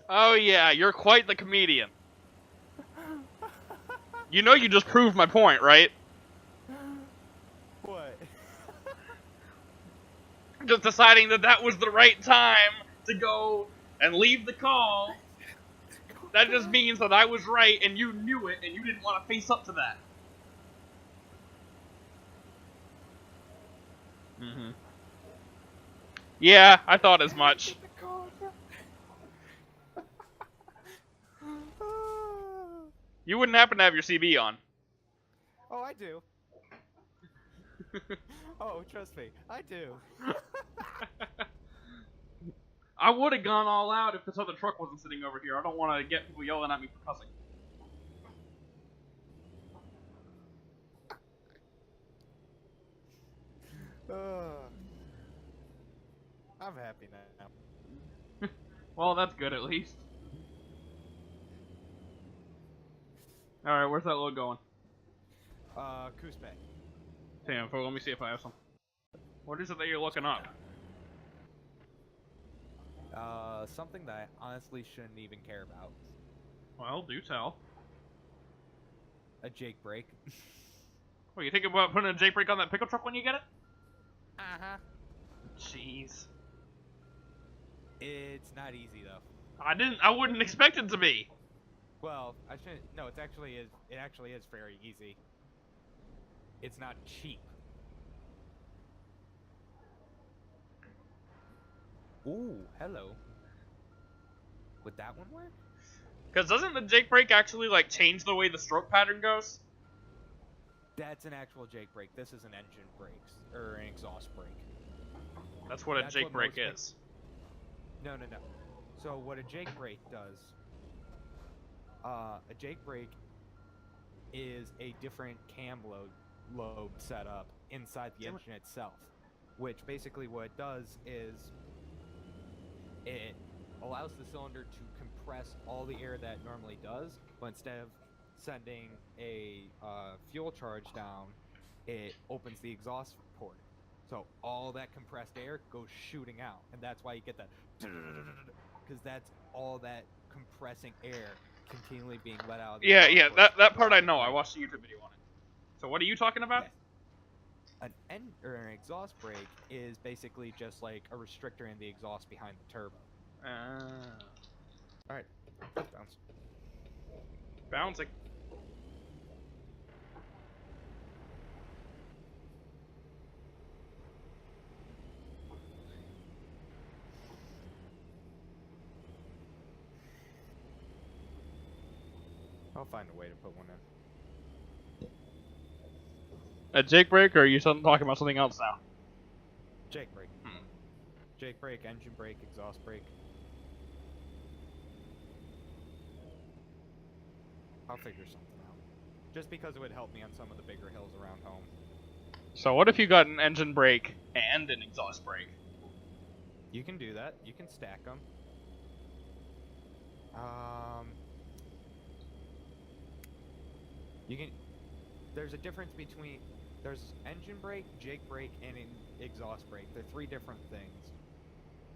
Oh yeah, you're quite the comedian. You know you just proved my point, right? What? Just deciding that that was the right time to go and leave the call. That just means that I was right and you knew it and you didn't want to face up to that. Mm-hmm. Yeah, I thought as much. You wouldn't happen to have your CB on. Oh, I do. Oh, trust me, I do. I would have gone all out if this other truck wasn't sitting over here. I don't want to get people yelling at me for cussing. I'm happy now. Well, that's good at least. Alright, where's that load going? Kuspe. Damn, let me see if I have some. What is it that you're looking up? Something that I honestly shouldn't even care about. Well, do tell. A Jake break. What, you think about putting a Jake brake on that pickup truck when you get it? Uh-huh. Jeez. It's not easy though. I wouldn't expect it to be. Well, I shouldn't. No, it actually is very easy. It's not cheap. Ooh, hello. Would that one work? Because doesn't the Jake brake actually, like, change the way the stroke pattern goes? That's an actual Jake brake. This is an engine brake or an exhaust brake. That's what a Jake brake is. No. So what a Jake brake does, a Jake brake is a different cam lobe setup inside the engine itself, which basically what it does is it allows the cylinder to compress all the air that it normally does, but instead of sending a fuel charge down, it opens the exhaust port. So all that compressed air goes shooting out, and that's why you get that, because that's all that compressing air continually being let out of the Yeah, port. that part I know. I watched a YouTube video on it. So what are you talking about? Yes. An exhaust brake is basically just like a restrictor in the exhaust behind the turbo. Alright, bounce. Bouncing. I'll find a way to put one in. A Jake brake, or are you talking about something else now? Jake brake. Jake brake, engine brake, exhaust brake. I'll figure something out. Just because it would help me on some of the bigger hills around home. So what if you got an engine brake and an exhaust brake? You can do that. You can stack them. You can. There's a difference between. There's engine brake, Jake brake, and an exhaust brake. They're three different things.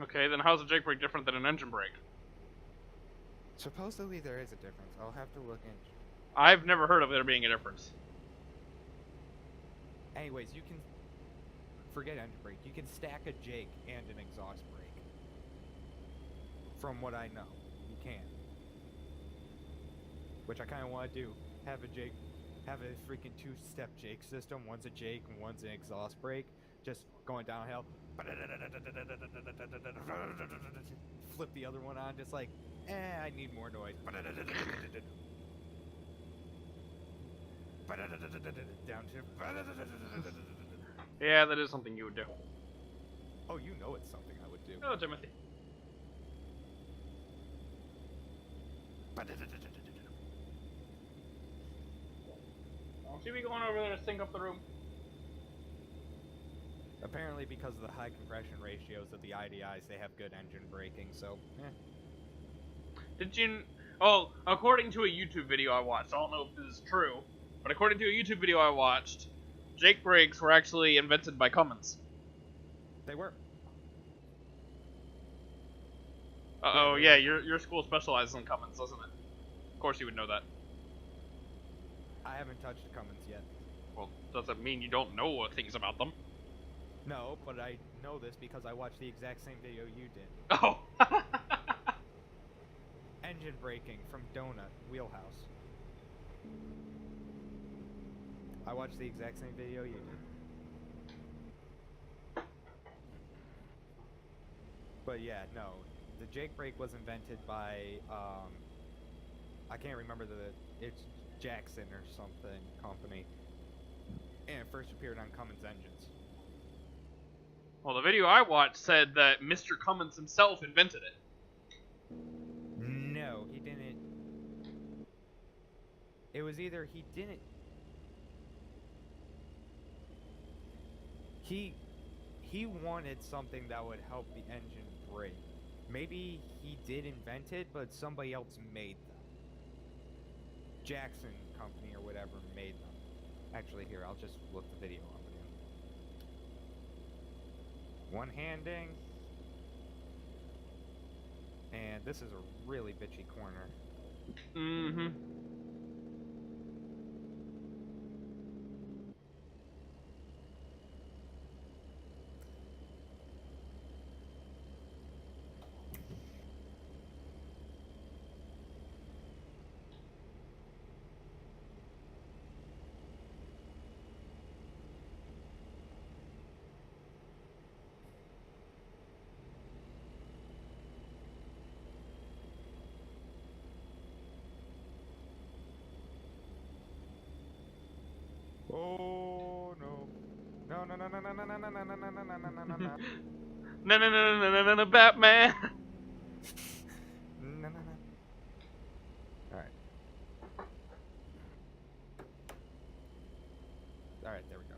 Okay, then how's a Jake brake different than an engine brake? Supposedly there is a difference. I'll have to look in. I've never heard of there being a difference. Anyways, you can forget engine brake. You can stack a Jake and an exhaust brake. From what I know, you can. Which I kind of want to do. Have a freaking two-step Jake system. One's a Jake and one's an exhaust brake. Just going downhill. Flip the other one on. Just like, I need more noise. Down to. Yeah, that is something you would do. Oh, you know it's something I would do. Hello, Timothy. Don't you be going over there to sync up the room. Apparently, because of the high compression ratios of the IDIs, they have good engine braking, so, Did you... Oh, according to a YouTube video I watched, I don't know if this is true, but according to a YouTube video I watched, Jake brakes were actually invented by Cummins. They were. Uh-oh, yeah, your school specializes in Cummins, doesn't it? Of course you would know that. I haven't touched the Cummins yet. Well, doesn't mean you don't know things about them. No, but I know this because I watched the exact same video you did. Oh. Engine braking from Donut Wheelhouse. I watched the exact same video you did. But yeah, no. The Jake brake was invented by, I can't remember it's Jackson or something company. And it first appeared on Cummins engines. Well, the video I watched said that Mr. Cummins himself invented it. No, he didn't. It was either he didn't. He wanted something that would help the engine brake. Maybe he did invent it, but somebody else made them. Jackson Company or whatever made them. Actually, here, I'll just look the video up again. One-handing. And this is a really bitchy corner. Mm-hmm. Oh no. No no no no no no no no no no no no no no no no. No, no, no, no, no, no, no, Batman. No no no. Alright. Alright, there we go.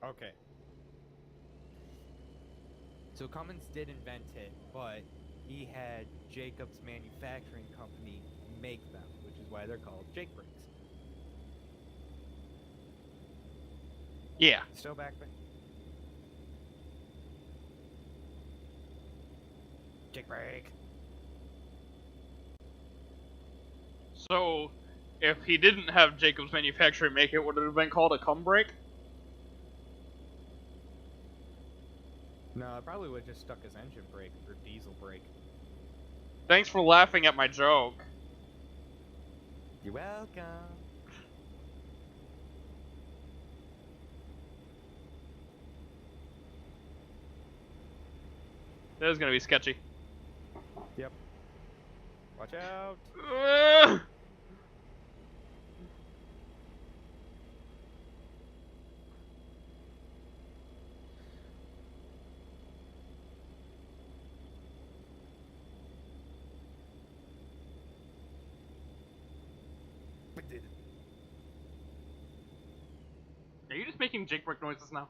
Okay. So Cummins did invent it, but he had Jacobs Manufacturing Company make them, which is why they're called Jake brakes. Yeah. Still back there? Jake brake. So, if he didn't have Jacobs Manufacturing make it, would it have been called a cum brake? No, I probably would have just stuck his engine brake or diesel brake. Thanks for laughing at my joke. You're welcome. That is gonna be sketchy. Yep. Watch out. Are you just making Jake brake noises now?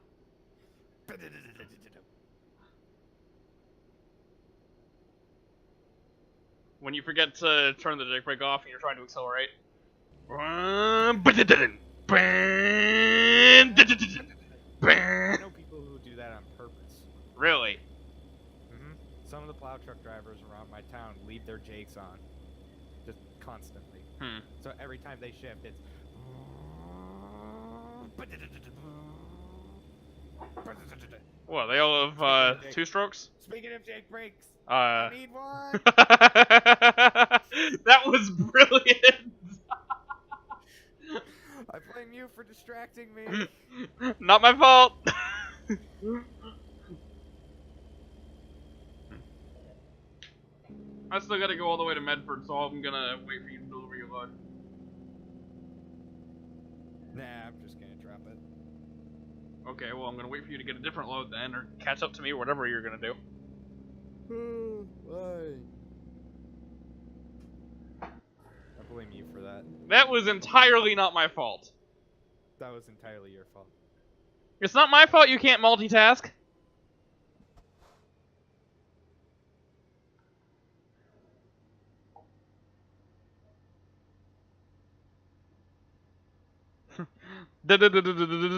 When you forget to turn the Jake brake off and you're trying to accelerate. I know people who do that on purpose. Really? Some of the plow truck drivers around my town leave their Jakes on. Just constantly. So every time they shift, it's... What, they all have, two strokes? Speaking of Jake brakes, I need one! That was brilliant! I blame you for distracting me. Not my fault! I still gotta go all the way to Medford, so I'm gonna wait for you to deliver your load. Nah, I'm just gonna drop it. Okay, well, I'm gonna wait for you to get a different load then, or catch up to me, or whatever you're gonna do. Why? I blame you for that. That was entirely not my fault. That was entirely your fault. It's not my fault you can't multitask.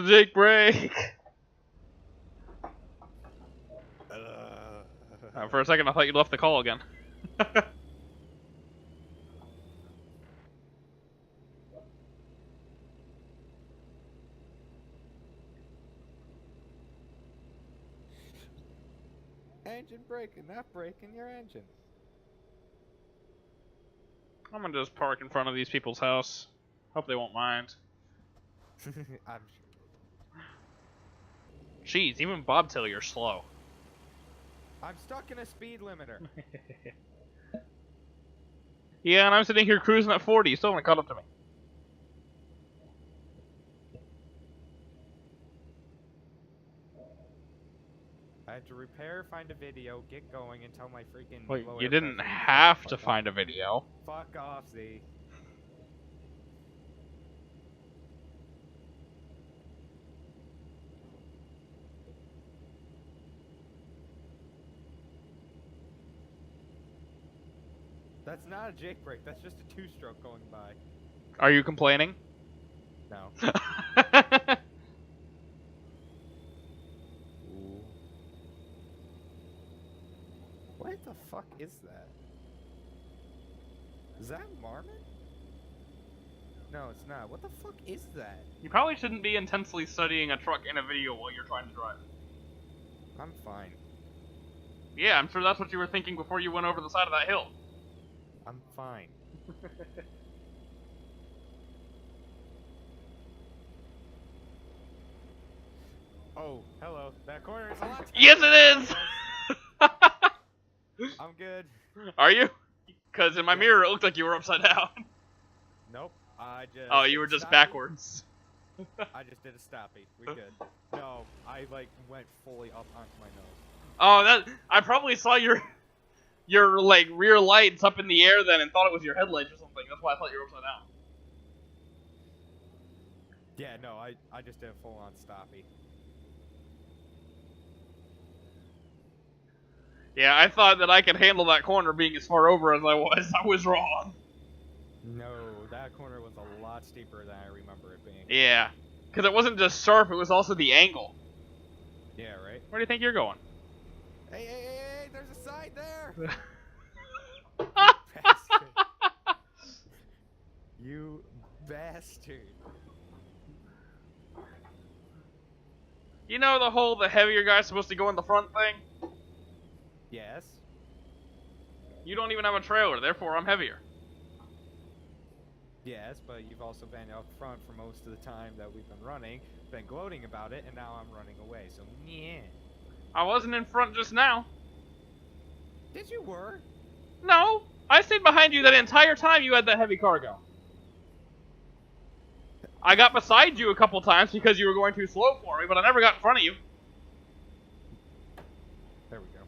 Jake break. For a second, I thought you left the call again. Engine braking, not breaking your engine. I'm gonna just park in front of these people's house. Hope they won't mind. I'm sure. Jeez, even bobtail, you're slow. I'm stuck in a speed limiter. Yeah, and I'm sitting here cruising at 40. You still haven't caught up to me. I had to repair, find a video, get going, and tell my freaking. Well, low you air didn't pressure have to fuck find a off. video. Fuck off, Z. That's not a Jake break. That's just a two-stroke going by. Are you complaining? No. Ooh. What the fuck is that? Is that Marmon? No, it's not. What the fuck is that? You probably shouldn't be intensely studying a truck in a video while you're trying to drive. I'm fine. Yeah, I'm sure that's what you were thinking before you went over the side of that hill. I'm fine. Oh, hello. That corner is a lot. Yes, it is! I'm good. Are you? Because in my mirror, it looked like you were upside down. Nope. I just. Oh, you were just stoppy. backwards. I just did a stoppy. We good. No, I like went fully up onto my nose. Oh, that I probably saw your like rear lights up in the air then and thought it was your headlights or something. That's why I thought you were upside down. Yeah, no, I just did a full on stoppy. Yeah, I thought that I could handle that corner being as far over as I was. I was wrong. No, that corner was a lot steeper than I remember it being. Yeah, because it wasn't just sharp; it was also the angle. Yeah, right? Where do you think you're going? Hey, hey, hey, hey, there's a sign there! You bastard. You know the heavier guy's supposed to go in the front thing? Yes? You don't even have a trailer, therefore I'm heavier. Yes, but you've also been up front for most of the time that we've been running, been gloating about it, and now I'm running away, so yeah. I wasn't in front just now. Did you were? No, I stayed behind you that entire time you had that heavy cargo. I got beside you a couple times because you were going too slow for me, but I never got in front of you. There we go.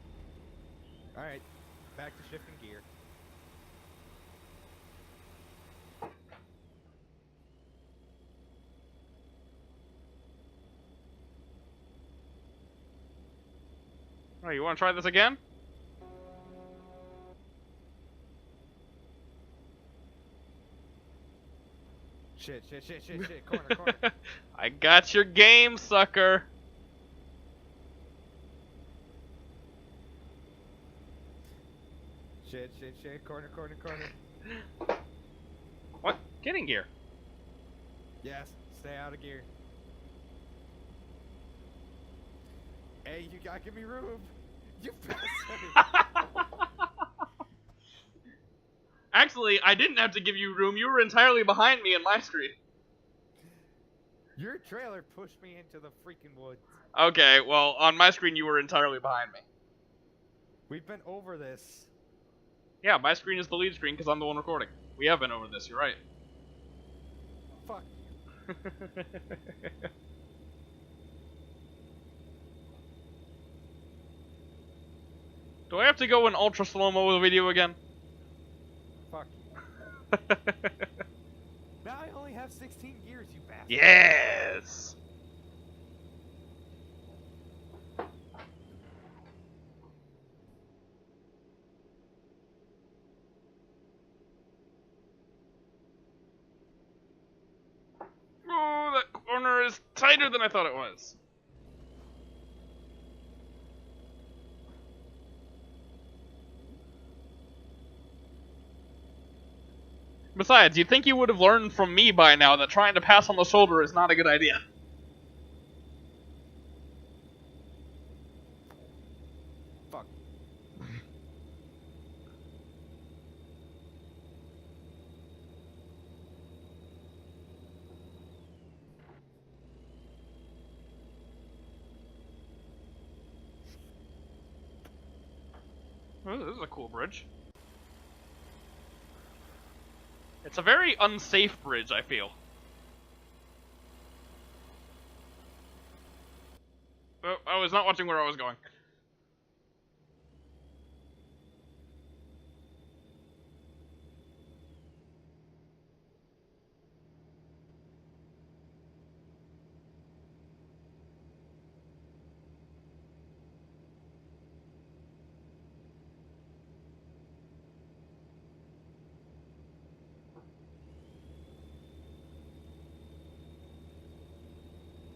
Alright, back to shifting gear. Oh, you want to try this again? Shit, corner. I got your game, sucker. Shit, corner. What? Get in gear. Yes, stay out of gear. Hey, you gotta give me room. You bastard. Actually, I didn't have to give you room. You were entirely behind me in my screen. Your trailer pushed me into the freaking woods. Okay, well, on my screen you were entirely behind me. We've been over this. Yeah, my screen is the lead screen because I'm the one recording. We have been over this, you're right. Fuck. Do I have to go in ultra slow-mo with the video again? Fuck you. Now I only have 16 gears, you bastard. Yes! Oh, that corner is tighter than I thought it was. Besides, you'd think you would have learned from me by now that trying to pass on the shoulder is not a good idea. Fuck. Oh, this is a cool bridge. It's a very unsafe bridge, I feel. Oh, I was not watching where I was going.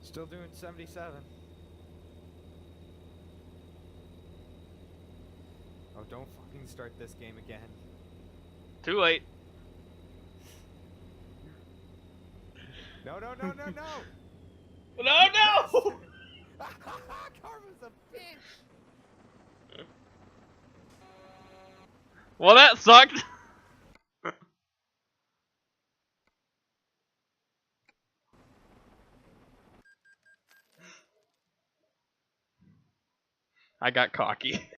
Still doing 77. Oh, don't fucking start this game again. Too late. No, no, no, no, no! No, no! Karma's a bitch! Well, that sucked. I got cocky.